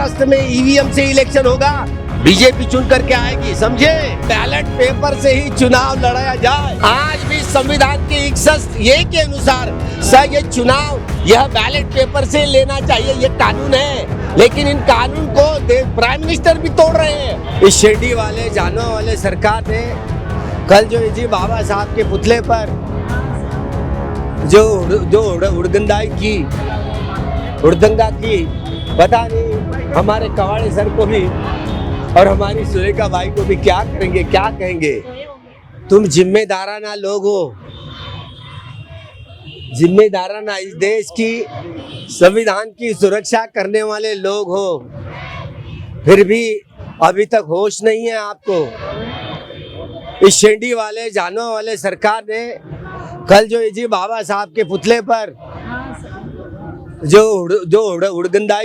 महाराष्ट्र में ईवीएम से इलेक्शन होगा, बीजेपी चुन करके आएगी, समझे। बैलेट पेपर से ही चुनाव लड़ाया जाए। आज भी संविधान के 61A के अनुसार ये चुनाव यह बैलेट पेपर से लेना चाहिए, ये कानून है। लेकिन इन कानून को प्राइम मिनिस्टर भी तोड़ रहे हैं। इस शिरडी वाले जानवर वाले सरकार ने कल जो जी बाबा साहब के पुतले पर जो उड़दंगा की, पता नहीं हमारे कवाड़े सर को भी और हमारी सुरेखा भाई को भी क्या करेंगे, क्या कहेंगे। तुम जिम्मेदाराना लोग हो, जिम्मेदाराना इस देश की संविधान की सुरक्षा करने वाले लोग हो, फिर भी अभी तक होश नहीं है आपको। इस शिरडी वाले जानवर वाले सरकार ने कल जो जी बाबा साहब के पुतले पर जो उड़दंगा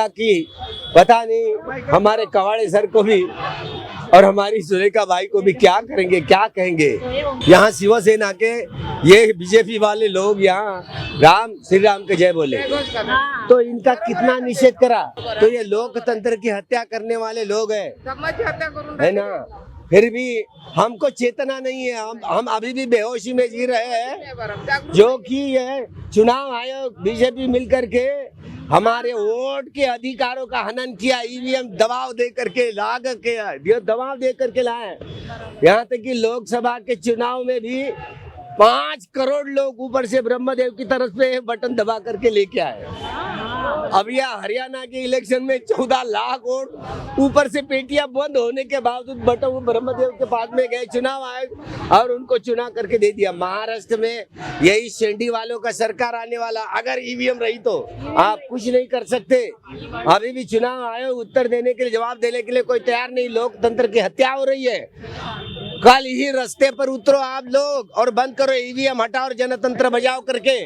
की, पता नहीं हमारे कवाड़े सर को भी और हमारी सुरेखा भाई को भी क्या करेंगे, क्या कहेंगे। यहाँ शिवसेना के ये बीजेपी वाले लोग यहाँ राम श्री राम के जय बोले तो इनका कितना निषेध करा, तो ये लोकतंत्र की हत्या करने वाले लोग है ना। फिर भी हमको चेतना नहीं है, हम अभी भी बेहोशी में जी रहे हैं। जो कि ये चुनाव आयोग बीजेपी मिलकर के हमारे वोट के अधिकारों का हनन किया, ईवीएम दबाव दे करके दबाव दे करके लाए। यहाँ तक कि लोकसभा के चुनाव में भी 5 करोड़ लोग ऊपर से ब्रह्मदेव की तरफ से बटन दबा करके लेके आए। अब यह हरियाणा के इलेक्शन में 14 लाख वोट ऊपर से पेटियां बंद होने के बावजूद बटन ब्रह्मदेव के पास में गए चुनाव आयोग और उनको चुनाव करके दे दिया। महाराष्ट्र में यही शिरडी वालों का सरकार आने वाला, अगर ईवीएम रही तो आप कुछ नहीं कर सकते। अभी भी चुनाव आयोग उत्तर देने के लिए, जवाब देने के लिए कोई तैयार नहीं। लोकतंत्र की हत्या हो रही है। कल ही रास्ते पर उतरो आप लोग और बंद करो, ईवीएम हटाओ और जनतंत्र बजाओ करके।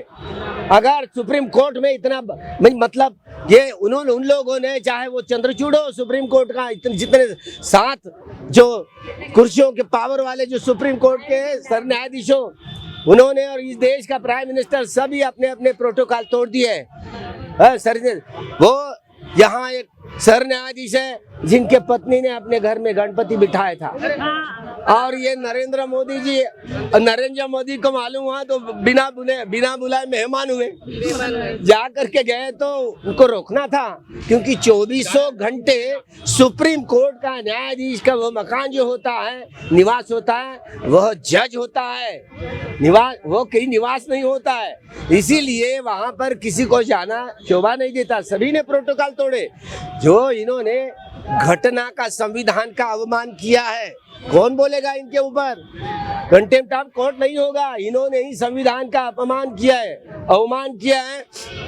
अगर सुप्रीम कोर्ट में इतना मतलब ये उन लोगों ने, चाहे वो चंद्रचूड़ हो सुप्रीम कोर्ट का, जितने 7 जो कुर्सियों के पावर वाले जो सुप्रीम कोर्ट के सर न्यायाधीश हो, उन्होंने और इस देश का प्राइम मिनिस्टर सभी अपने अपने प्रोटोकॉल तोड़ दिए है। सर वो यहाँ एक सर न्यायाधीश है जिनके पत्नी ने अपने घर में गणपति बिठाया था, और ये नरेंद्र मोदी को मालूम हुआ तो बिना बुलाए मेहमान हुए, जा करके गए तो उनको रोकना था, क्योंकि 2400 घंटे सुप्रीम कोर्ट का न्यायाधीश का वो मकान जो होता है, निवास होता है, वह जज होता है, वो कहीं निवास नहीं होता है। इसीलिए वहां पर किसी को जाना शोभा नहीं देता। सभी ने प्रोटोकॉल तोड़े। जो इन्होंने घटना का, संविधान का अवमान किया है, कौन बोलेगा इनके ऊपर? कंटेम्प्ट ऑफ कोर्ट नहीं होगा। इन्होंने ही संविधान का अपमान किया है, अवमान किया है।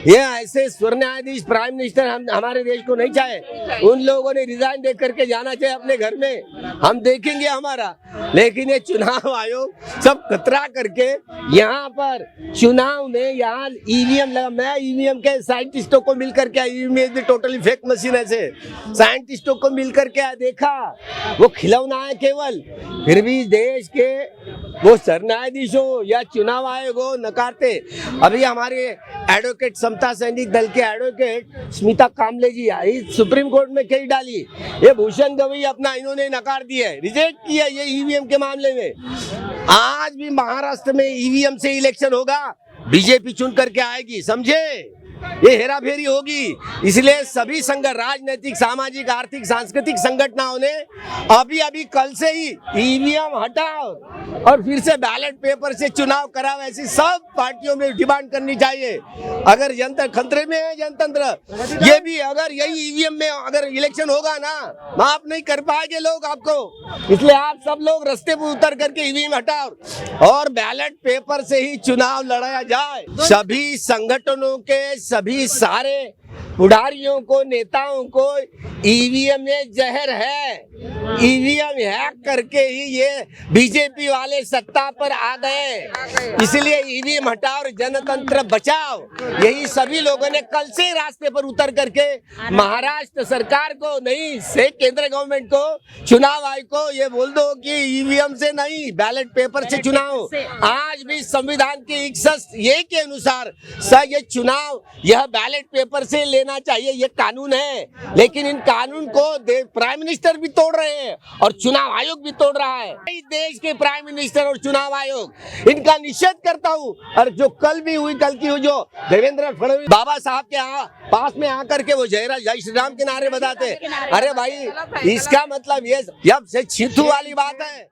ये ऐसे स्वर न्यायाधीश प्राइम मिनिस्टर हमारे देश को नहीं चाहे। उन लोगों ने रिजाइन दे करके जाना चाहिए अपने घर में, हम देखेंगे हमारा। लेकिन ये चुनाव आयोग सब कतरा करके यहाँ पर चुनाव में यहाँ ईवीएम लगा। मैं ईवीएम के साइंटिस्टों को मिलकर के, ईवीएम टोटली फेक मशीन है से साइंटिस्टों को मिलकर के देखा, वो खिलौना है केवल। फिर भी देश के वो सर न्यायाधीश हो या चुनाव आयोग हो नकारते। अभी हमारे एडवोकेट समता सैनिक दल के एडवोकेट स्मिता कामले जी आई सुप्रीम कोर्ट में केस डाली। ये भूषण गवई अपना इन्होंने नकार दिया है, रिजेक्ट किया ये ईवीएम के मामले में। आज भी महाराष्ट्र में ईवीएम से इलेक्शन होगा, बीजेपी चुन करके आएगी, समझे। ये हेरा फेरी होगी। इसलिए सभी राजनीतिक, सामाजिक, आर्थिक, सांस्कृतिक संगठनों ने अभी कल से ही ईवीएम हटाओ और फिर से बैलेट पेपर से चुनाव कराओ, ऐसी सब पार्टियों में डिमांड करनी चाहिए। अगर जनता खतरे में है, जनतंत्र ये भी, अगर यही ईवीएम में अगर इलेक्शन होगा ना, माफ नहीं कर पाएंगे लोग आपको। इसलिए आप सब लोग रास्ते पर उतर करके ईवीएम हटाओ और बैलेट पेपर से ही चुनाव लड़ाया जाए। सभी संगठनों के सभी सारे पुडारियों को, नेताओं को ईवीएम में जहर है। ईवीएम हैक करके ही ये बीजेपी वाले सत्ता पर आ गए। इसलिए ईवीएम हटाओ और जनतंत्र बचाओ, यही सभी लोगों ने कल से रास्ते पर उतर करके महाराष्ट्र सरकार को नहीं से केंद्र गवर्नमेंट को, चुनाव आयोग को ये बोल दो कि ईवीएम से नहीं, बैलेट पेपर से चुनाव। आज भी संविधान के 61A के अनुसार ये चुनाव यह बैलेट पेपर से ले देना चाहिए, ये कानून है, लेकिन इन कानून को प्राइम मिनिस्टर भी तोड़ रहे हैं और चुनाव आयोग भी तोड़ रहा है। इस देश के प्राइम मिनिस्टर और चुनाव आयोग, इनका निषेध करता हूँ। और जो कल की हुई जो देवेंद्र फडणवीस बाबा साहब के पास में आकर के वो जय श्री राम के नारे बताते, अरे भाई इसका मतलब ये जब से छितू वाली बात है।